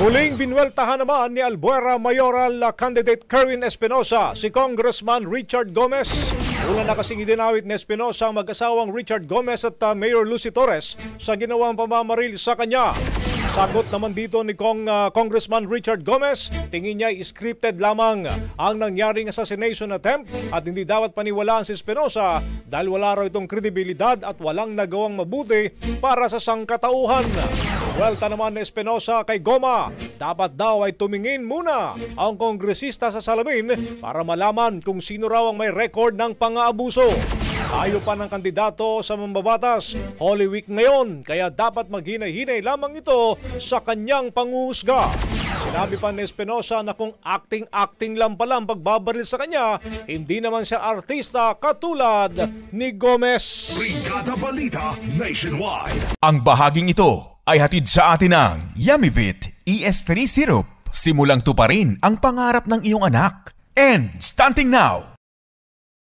Muling binweltahan naman ni Albuera Mayoral candidate Kerwin Espinosa si Congressman Richard Gomez. Una na kasing idinawit ni Espinosa ang mag-asawang Richard Gomez at Mayor Lucy Torres sa ginawang pamamaril sa kanya. Sagot naman dito ni Congressman Richard Gomez, tingin niya scripted lamang ang nangyaring assassination attempt at hindi dapat paniwalaan si Espinosa dahil wala raw itong kredibilidad at walang nagawang mabuti para sa sangkatauhan. Welta naman ni Espinosa kay Goma, dapat daw ay tumingin muna ang kongresista sa salamin para malaman kung sino raw ang may record ng pang-aabuso. Ayaw pa ng kandidato sa mambabatas, Holy Week ngayon, kaya dapat maghinay-hinay lamang ito sa kanyang panghuhusga. Sinabi pa ni Espinosa na kung acting-acting lang pala ang pagbabaril sa kanya, hindi naman siya artista katulad ni Gomez. Brigada Balita Nationwide. Ang bahaging ito ay hatid sa atin ng Yummyvit ES3 Syrup. Simulang tuparin ang pangarap ng iyong anak. And starting now,